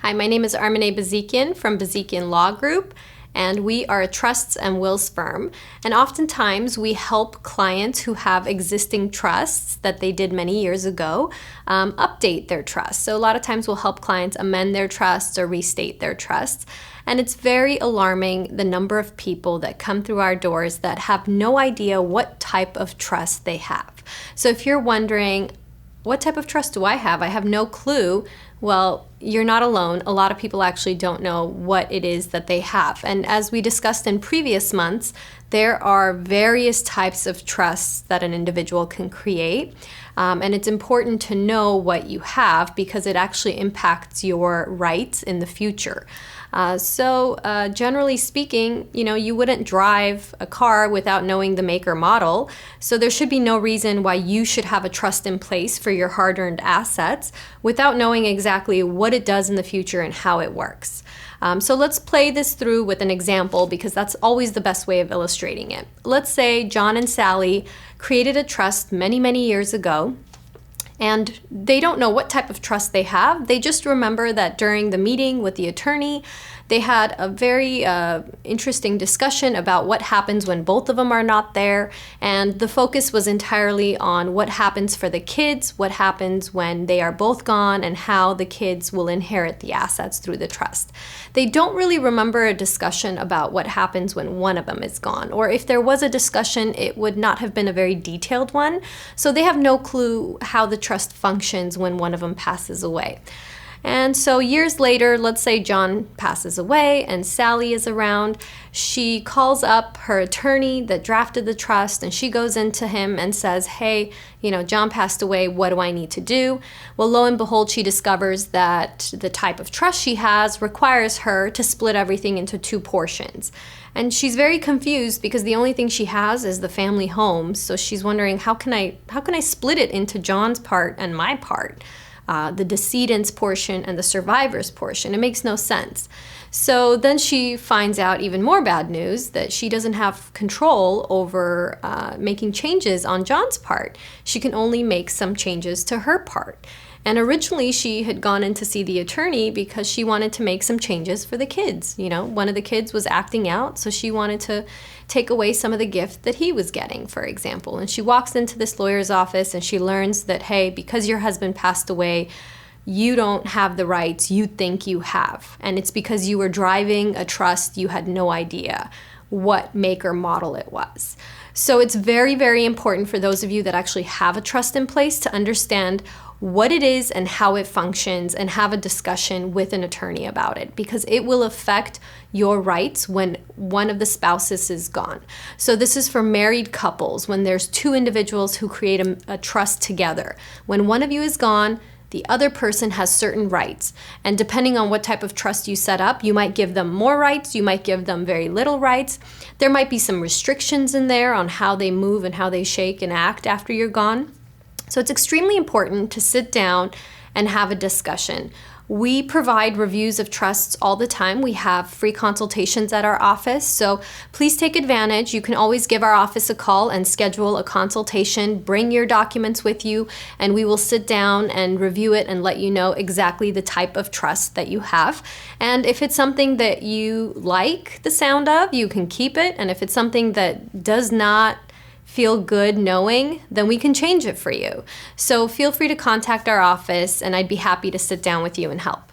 Hi, my name is Armine Bazikyan from Bazikyan Law Group, and we are a trusts and wills firm. And oftentimes we help clients who have existing trusts that they did many years ago update their trusts. So a lot of times we'll help clients amend their trusts or restate their trusts. And it's very alarming the number of people that come through our doors that have no idea what type of trust they have. So if you're wondering, what type of trust do I have? I have no clue. Well, you're not alone. A lot of people actually don't know what it is that they have. And as we discussed in previous months, there are various types of trusts that an individual can create. And it's important to know what you have because it actually impacts your rights in the future. Generally speaking, you wouldn't drive a car without knowing the make or model. So there should be no reason why you should have a trust in place for your hard-earned assets without knowing exactly what it does in the future and how it works. So let's play this through with an example because that's always the best way of illustrating it. Let's say John and Sally created a trust many, many years ago, and they don't know what type of trust they have. They just remember that during the meeting with the attorney, they had a very interesting discussion about what happens when both of them are not there. And the focus was entirely on what happens for the kids, what happens when they are both gone, and how the kids will inherit the assets through the trust. They don't really remember a discussion about what happens when one of them is gone. Or if there was a discussion, it would not have been a very detailed one. So they have no clue how the trust functions when one of them passes away. And so years later, let's say John passes away and Sally is around. She calls up her attorney that drafted the trust and she goes into him and says, hey, John passed away, what do I need to do? Well, lo and behold, she discovers that the type of trust she has requires her to split everything into two portions. And she's very confused because the only thing she has is the family home. So she's wondering, how can I split it into John's part and my part? The decedent's portion and the survivor's portion. It makes no sense. So then she finds out even more bad news that she doesn't have control over making changes on John's part. She can only make some changes to her part. And originally she had gone in to see the attorney because she wanted to make some changes for the kids. One of the kids was acting out, so she wanted to take away some of the gift that he was getting, for example. And she walks into this lawyer's office and she learns that, hey, because your husband passed away, you don't have the rights you think you have. And it's because you were driving a trust, you had no idea what make or model it was. So it's very, very important for those of you that actually have a trust in place to understand what it is and how it functions and have a discussion with an attorney about it because it will affect your rights when one of the spouses is gone. So this is for married couples when there's two individuals who create a trust together. When one of you is gone, the other person has certain rights. And depending on what type of trust you set up, you might give them more rights, you might give them very little rights. There might be some restrictions in there on how they move and how they shake and act after you're gone. So it's extremely important to sit down and have a discussion. We provide reviews of trusts all the time. We have free consultations at our office, so please take advantage. You can always give our office a call and schedule a consultation. Bring your documents with you, and we will sit down and review it and let you know exactly the type of trust that you have. And if it's something that you like the sound of, you can keep it. And if it's something that does not feel good knowing, then we can change it for you. So feel free to contact our office and I'd be happy to sit down with you and help.